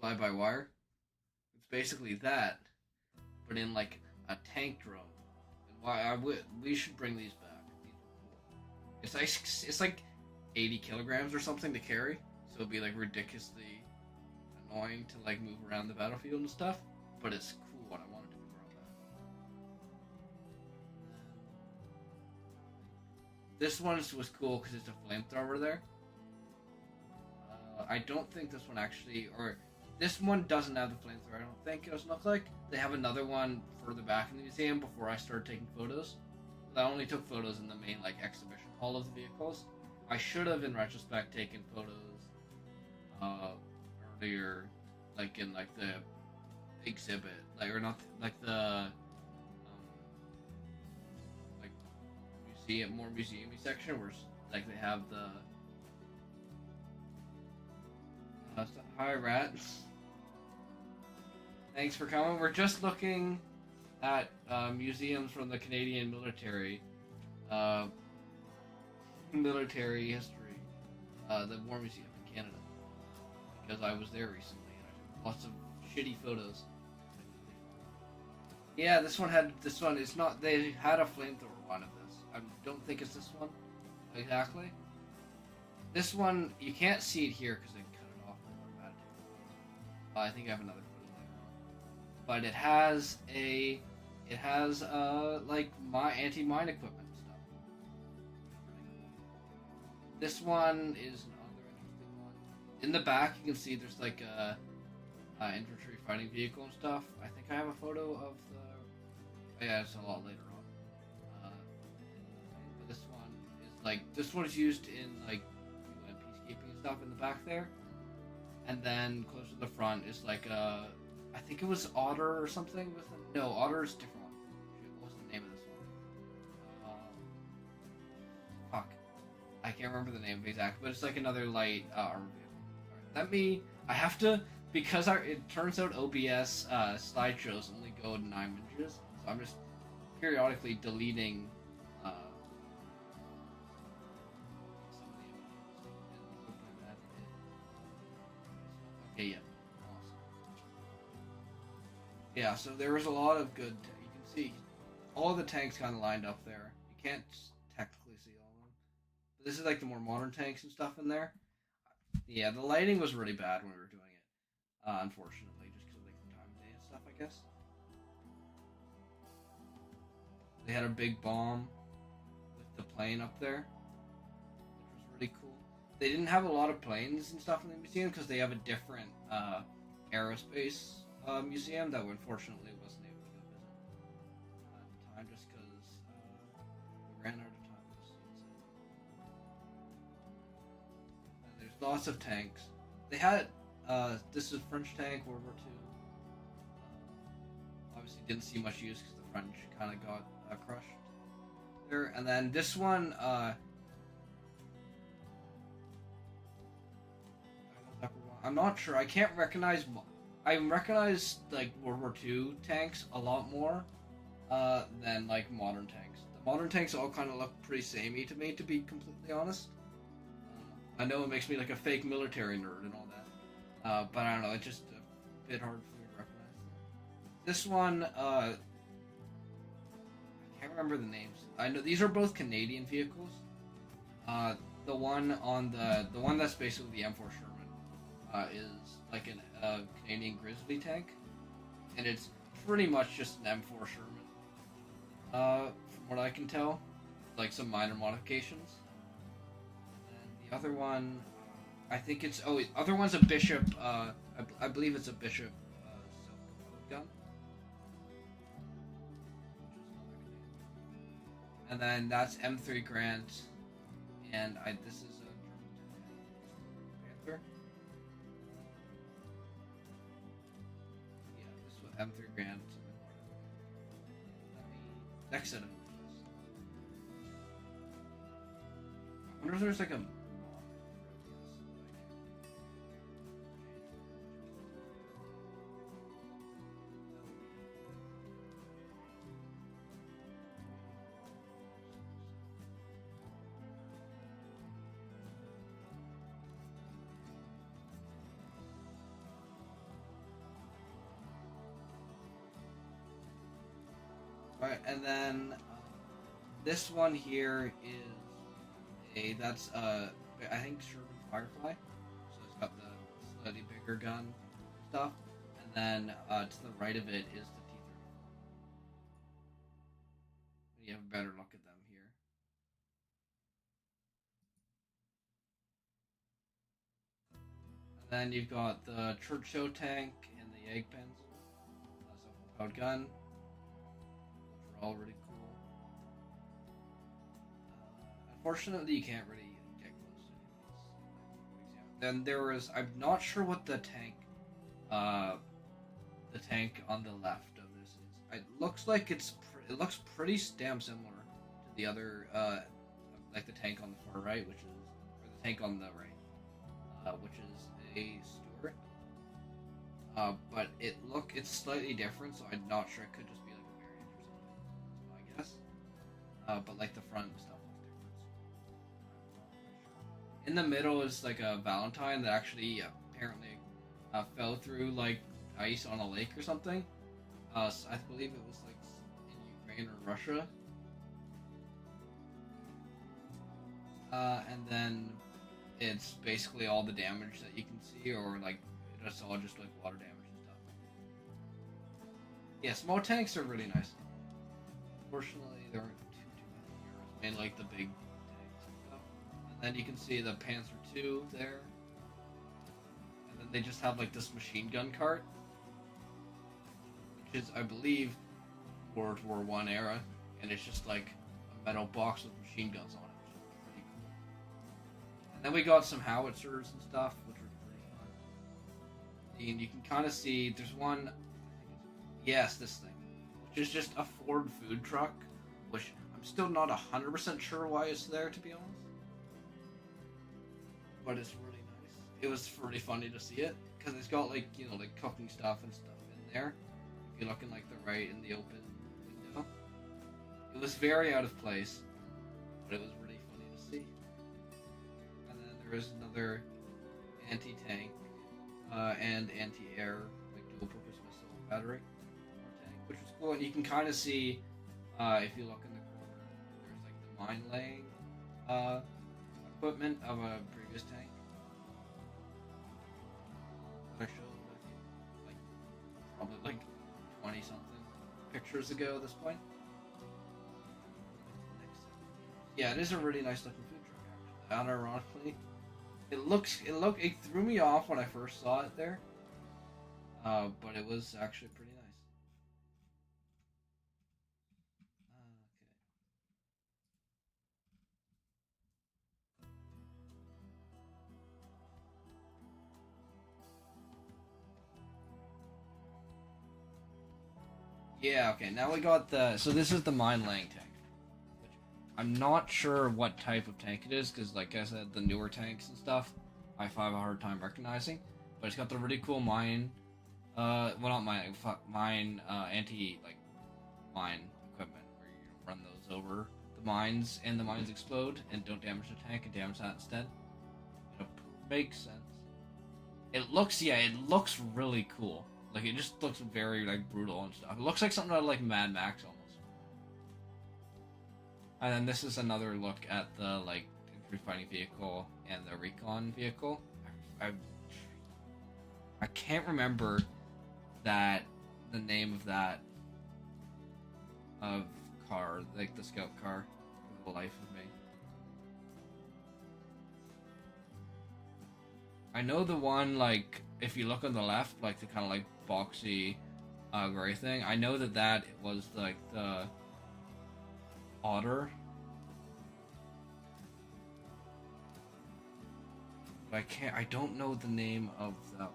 fly-by-wire. It's basically that, but in like a tank drone. And we should bring these back. These are cool. It's like 80 kilograms or something to carry, so it'd be like ridiculously annoying to like move around the battlefield and stuff. But it's cool, and I wanted to be brought back. This one was cool because it's a flamethrower there. I don't think this one actually, or this one doesn't have the flamethrower, I don't think it doesn't look like. They have another one further back in the museum before I started taking photos. I only took photos in the main like exhibition hall of the vehicles. I should have, in retrospect, taken photos earlier, like in like the exhibit, like or not like the like more museum-y section where like they have the hi rats. Thanks for coming. We're just looking at museums from the Canadian military history, the War Museum in Canada, because I was there recently and I took lots of shitty photos. Yeah, this one is not, they had a flamethrower one of this. I don't think it's this one exactly. This one, you can't see it here because they cut it off. I think I have another photo later on. But it has like my anti-mine equipment and stuff. This one is another interesting one. In the back, you can see there's like a infantry fighting vehicle and stuff. I think I have a photo of the. Oh, yeah, it's a lot later on. But this one is like is used in like UN peacekeeping and stuff in the back there. And then closer to the front is like I think it was Otter or something with them. No, Otter is a different one. Shit, what was the name of this one? Fuck. I can't remember the name exactly, but it's like another light armor vehicle. I have to, because it turns out OBS slideshows only go to 9 inches, so I'm just periodically deleting some of the images. Okay, yeah. Awesome. Yeah, so there was a lot of good. You can see all of the tanks kind of lined up there. You can't technically see all of them. But this is like the more modern tanks and stuff in there. Yeah, the lighting was really bad when we were doing it. Unfortunately, just because of like the time of day and stuff, I guess. They had a big bomb with the plane up there, which was really cool. They didn't have a lot of planes and stuff in the museum because they have a different aerospace museum that unfortunately wasn't able to go visit at the time just because we ran out of time to see it. And there's lots of tanks. They had this is French tank, World War II. Obviously didn't see much use because the French kind of got crushed there. And then this one, I'm not sure. I can't recognize. I recognize like World War II tanks a lot more than like modern tanks. The modern tanks all kind of look pretty samey to me, to be completely honest. I know it makes me like a fake military nerd and all that, but I don't know. It's just a bit hard for me to recognize. This one, I can't remember the names. I know these are both Canadian vehicles. The one on the one that's basically the M4 Sherman is like a Canadian Grizzly tank, and it's pretty much just an M4 Sherman, from what I can tell, like some minor modifications. And the other one, I think it's the other one's a Bishop. I believe it's a Bishop self-propelled gun. And then that's M3 Grant, and this is a German Panther. Yeah, this was M3 Grant. Next set of images. I wonder if there's like a. Right, and then this one here is that's I think Sherman Firefly, so it's got the slightly bigger gun stuff, and then to the right of it is the T-34. You have a better look at them here. And then you've got the Churchill tank and the Egg Pens, self-propelled gun. All really cool. Unfortunately, you can't really get close to these. Then there was, I'm not sure what the tank on the left of this is. It looks like it looks pretty damn similar to the other, like the tank on the far right, or the tank on the right, which is a Stuart. But it's slightly different, so I'm not sure. It could just be like a variant or something. But like the front stuff looks different. In the middle is like a Valentine that actually apparently fell through like ice on a lake or something. So I believe it was like in Ukraine or Russia. And then it's basically all the damage that you can see, or like it's all just like water damage and stuff. Yeah, small tanks are really nice. Unfortunately, there aren't too many heroes, mainly like the big tanks and stuff. And then you can see the Panzer II there. And then they just have like this machine gun cart, which is, I believe, World War I era, and it's just like a metal box with machine guns on it, which is pretty cool. And then we got some howitzers and stuff, which are pretty fun. And you can kind of see there's one. Yes, this thing, which is just a Ford food truck, which I'm still not 100% sure why it's there, to be honest. But it's really nice. It was really funny to see it, because it's got like, you know, like cooking stuff and stuff in there. If you look in like the right in the open window. It was very out of place, but it was really funny to see. And then there is another anti-tank and anti-air, like dual-purpose missile battery. which was cool. And you can kind of see, if you look in the corner, there's like the mine laying equipment of a previous tank. I showed like probably like 20 something pictures ago at this point. Yeah, it is a really nice looking food truck actually. Unironically, it threw me off when I first saw it there. But it was actually pretty nice. Yeah, okay, now we got so this is the mine laying tank. Which I'm not sure what type of tank it is, because like I said, the newer tanks and stuff, I have a hard time recognizing. But it's got the really cool mine, well not mine, mine, mine equipment, where you run those over the mines, and the mines explode, and don't damage the tank, and damage that instead. It makes sense. It looks really cool. Like, it just looks very, like, brutal and stuff. It looks like something out of, like, Mad Max, almost. And then this is another look at the, like, infantry fighting vehicle and the recon vehicle. I can't remember the name of that, car, like, the scout car, for the life of me. I know the one, like, if you look on the left, like, the kind of, like, boxy, gray thing, I know that was, like, the otter. But I don't know the name of that one.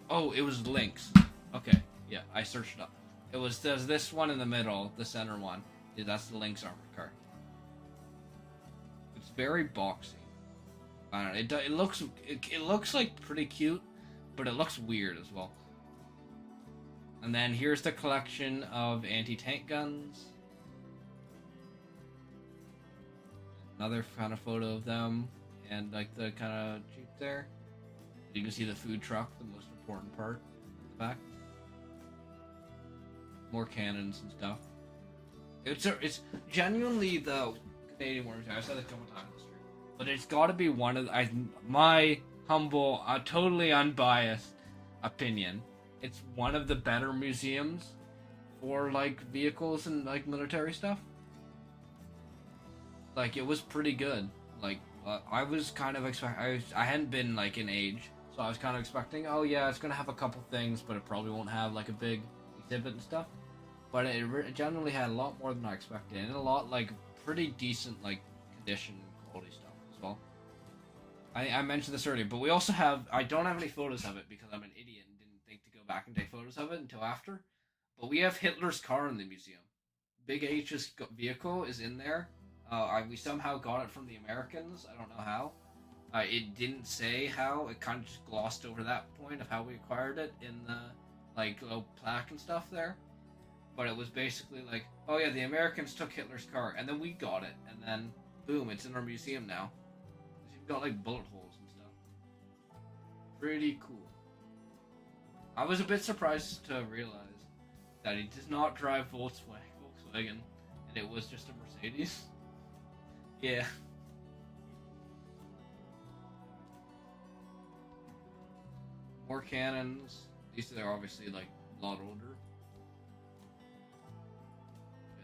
Oh, it was Lynx. Okay, yeah, I searched it up. There's this one in the middle, the center one. Yeah, that's the Lynx armored car. It's very boxy. I don't know, it looks like pretty cute, but it looks weird as well. And then here's the collection of anti-tank guns. Another kind of photo of them, and like the kind of Jeep there. You can see the food truck, the most important part at the back. More cannons and stuff. It's genuinely the Canadian War Museum. I've said it a couple times. But it's got to be one of my humble, totally unbiased opinion. It's one of the better museums for like vehicles and like military stuff. Like, it was pretty good. Like, I was kind of I hadn't been like in age, so I was kind of expecting, oh yeah, it's gonna have a couple things, but it probably won't have like a big exhibit and stuff. But it generally had a lot more than I expected, and a lot like pretty decent like condition and quality stuff. Well, I mentioned this earlier, but we also I don't have any photos of it because I'm an idiot and didn't think to go back and take photos of it until after. But we have Hitler's car in the museum. Big H's vehicle is in there. We somehow got it from the Americans. I don't know how. It didn't say how. It kind of just glossed over that point of how we acquired it in the like little plaque and stuff there. But it was basically like, oh yeah, the Americans took Hitler's car, and then we got it, and then boom, it's in our museum now. You've got like bullet holes and stuff. Pretty cool. I was a bit surprised to realize that he does not drive Volkswagen, and it was just a Mercedes. Yeah. More cannons. These are obviously like a lot older.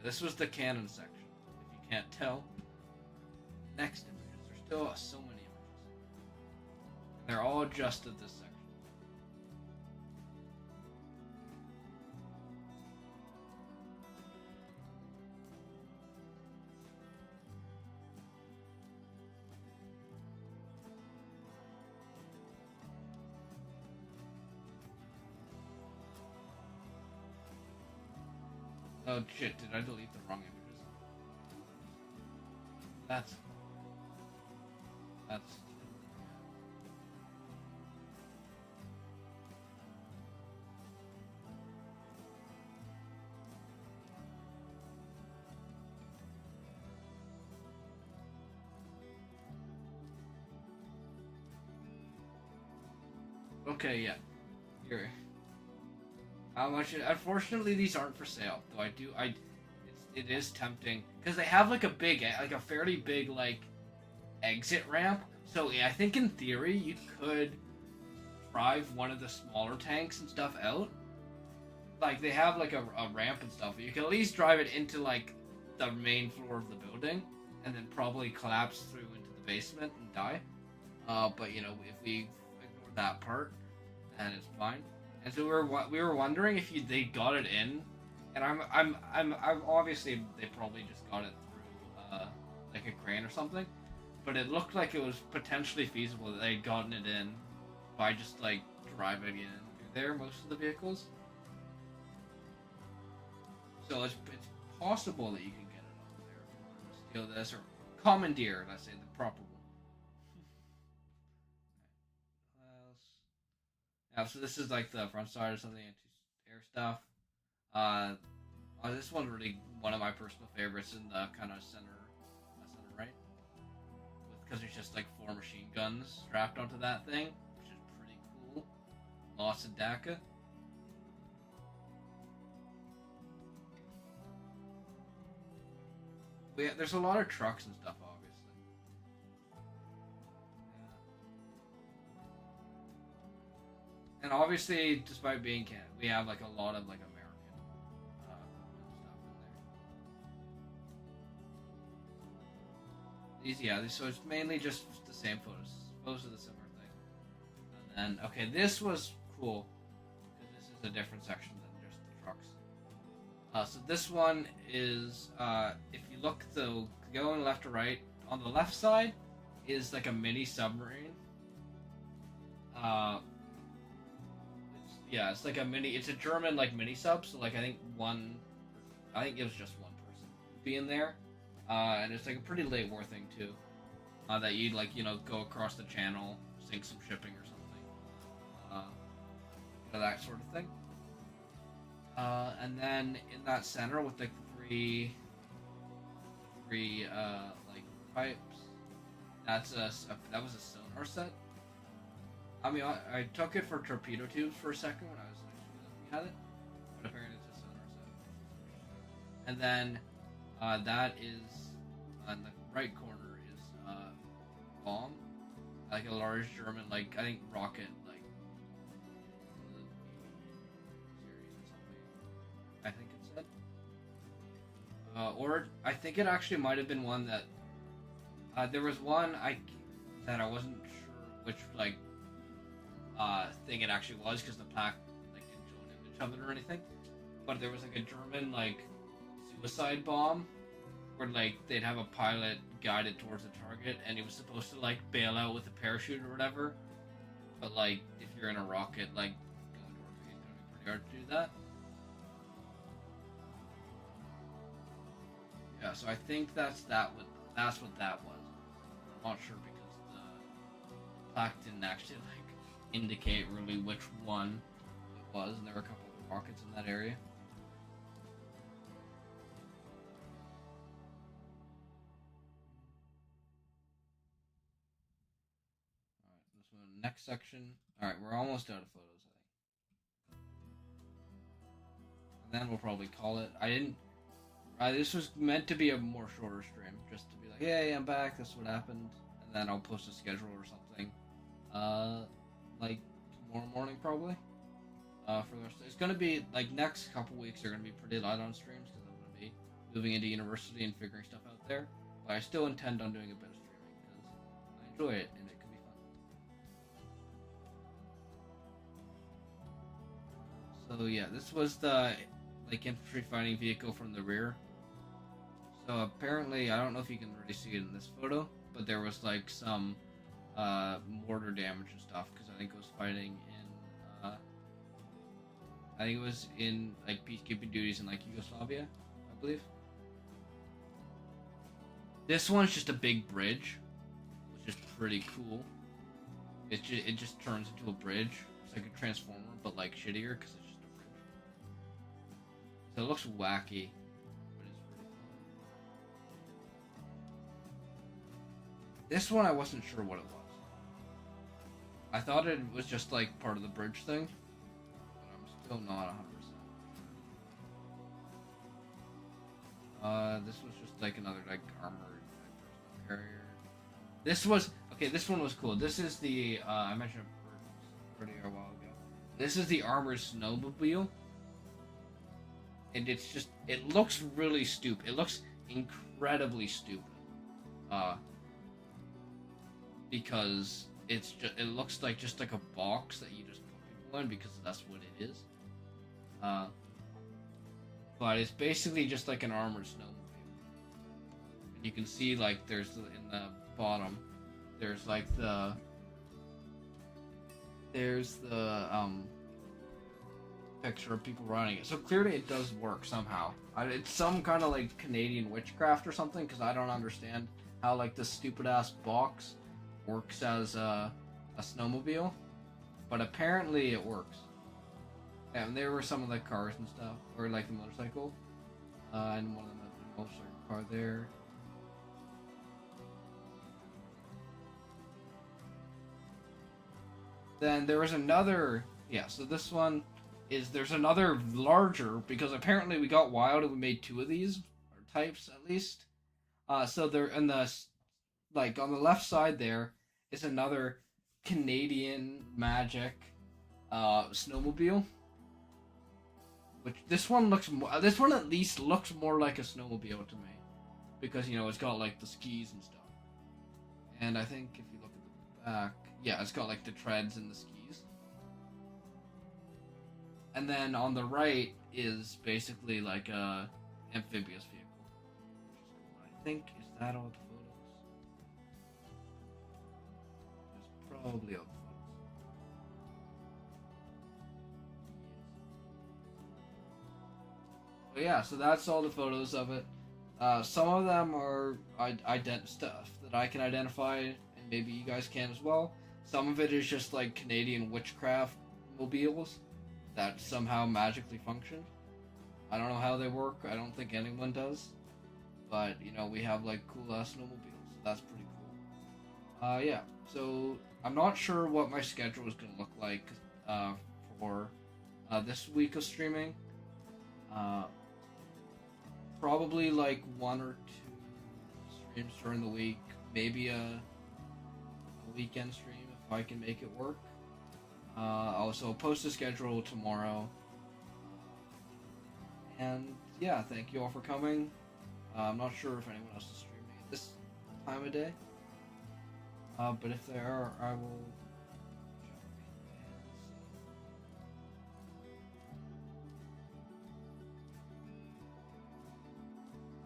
This was the cannon section, if you can't tell. Next images. There's still so many images. And they're all just at this section. Oh shit, did I delete the wrong images? That's... Okay, yeah. Here. How much? Unfortunately, these aren't for sale. Though it is tempting because they have like a fairly big like exit ramp. So yeah, I think in theory you could drive one of the smaller tanks and stuff out. Like they have like a ramp and stuff. You can at least drive it into like the main floor of the building, and then probably collapse through into the basement and die. But you know, if we ignore that part, then it's fine. And so we were wondering if they got it in, and I'm obviously they probably just got it through like a crane or something, but it looked like it was potentially feasible that they'd gotten it in by just like driving in through there most of the vehicles. So it's possible that you can get it over there if you want to steal this or commandeer, let's say the proper one. Yeah, so this is like the front side or something, anti-air stuff. This one's really one of my personal favorites in the kind of center right, because there's just like 4 machine guns strapped onto that thing, which is pretty cool. Lots of DACA. There's a lot of trucks and stuff, obviously. Yeah. And obviously, despite being Canada, we have like a lot of like American stuff in there. So it's mainly just the same photos. Photos of the similar thing. And then, okay, this was cool because this is a different section than just the trucks. So this one is, if you look, going left to right, on the left side is like a mini submarine. It's like it's a German like mini sub, so like I think it was just one person be in there. And it's like a pretty late war thing too. That you'd like, go across the channel, sink some shipping or something. That sort of thing. And then in that center with like the three like pipes, that was a sonar set. I mean, I took it for torpedo tubes for a second when I was looking at it, but apparently it's a sonar set. And then that is on the right corner is bomb, like a large German, like I think rocket, like I think it said. Or I think it actually might have been one that there was one that I wasn't sure which like thing it actually was because the plaque like didn't show an image of it or anything. But there was like a German like suicide bomb where like they'd have a pilot guided towards the target and he was supposed to like bail out with a parachute or whatever. But like if you're in a rocket, like going towards it, it's gonna be pretty hard to do that. Yeah, so I think that's what that was. I'm not sure because the plaque didn't actually like indicate really which one it was, and there were a couple of rockets in that area. Alright, this one, next section. Alright, we're almost out of photos, I think. And then we'll probably call it. This was meant to be a more shorter stream, just to be like, hey, I'm back, this is what happened, and then I'll post a schedule or something, like tomorrow morning probably. For the rest, it's gonna be like next couple weeks are gonna be pretty light on streams because I'm gonna be moving into university and figuring stuff out there. But I still intend on doing a bit of streaming because I enjoy it and it can be fun. So yeah, this was the like infantry fighting vehicle from the rear. So apparently, I don't know if you can really see it in this photo, but there was like some mortar damage and stuff because I think it was fighting in like peacekeeping duties in like Yugoslavia, I believe. This one's just a big bridge, which is pretty cool. It just turns into a bridge. It's like a transformer, but like shittier because it's just a bridge. So it looks wacky. This one I wasn't sure what it was. I thought it was just like part of the bridge thing, but I'm still not 100%. This was just like another like armored personal carrier. This was okay. This one was cool. This is the I mentioned it earlier a while ago. This is the armored snowmobile, and it looks really stupid. It looks incredibly stupid, because it looks like just like a box that you just put people in because that's what it is. But it's basically just like an armored snowmobile. And you can see like in the bottom, there's like there's the picture of people riding it. So clearly it does work somehow. It's some kind of like Canadian witchcraft or something, because I don't understand how like this stupid ass box works as a snowmobile, but apparently it works. And there were some of the cars and stuff, or like the motorcycle, and one of them had the motorcycle car there. Then there was another, so this one there's another larger, because apparently we got wild and we made two of these, or types at least. So they're in the, like on the left side there is another Canadian magic snowmobile. Which this one at least looks more like a snowmobile to me, because it's got like the skis and stuff. And I think if you look at the back, it's got like the treads and the skis. And then on the right is basically like a amphibious vehicle, which is cool. I think, is that all the photos? There's probably all the photos. But yeah, so that's all the photos of it. Some of them are stuff that I can identify, and maybe you guys can as well. Some of it is just like Canadian witchcraft mobiles that somehow magically function. I don't know how they work. I don't think anyone does. But, we have like cool ass snowmobiles, so that's pretty cool. Yeah, so I'm not sure what my schedule is going to look like for this week of streaming. Probably like 1 or 2 streams during the week, maybe a weekend stream if I can make it work. Also, I'll post a schedule tomorrow. And yeah, thank you all for coming. I'm not sure if anyone else is streaming at this time of day. But if they are, I will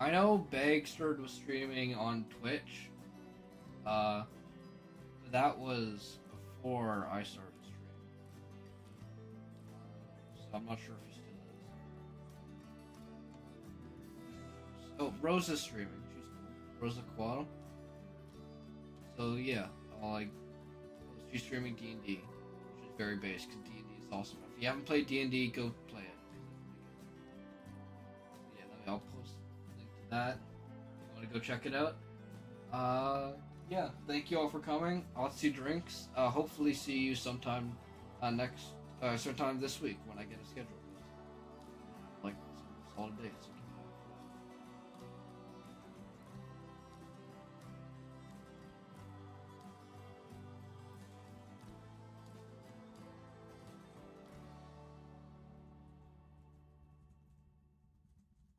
I know Bagstard was streaming on Twitch, but that was before I started streaming. So I'm not sure if he still is. Oh, Rosa's streaming. She's cool. Rosa Quaddle. So yeah, she's streaming D&D, which is very base, because D&D is awesome. If you haven't played D&D, go play it. I'll post a link to that if you want to go check it out. Yeah, thank you all for coming. I'll see drinks. Hopefully see you sometime sometime this week when I get a schedule. Like solid dates.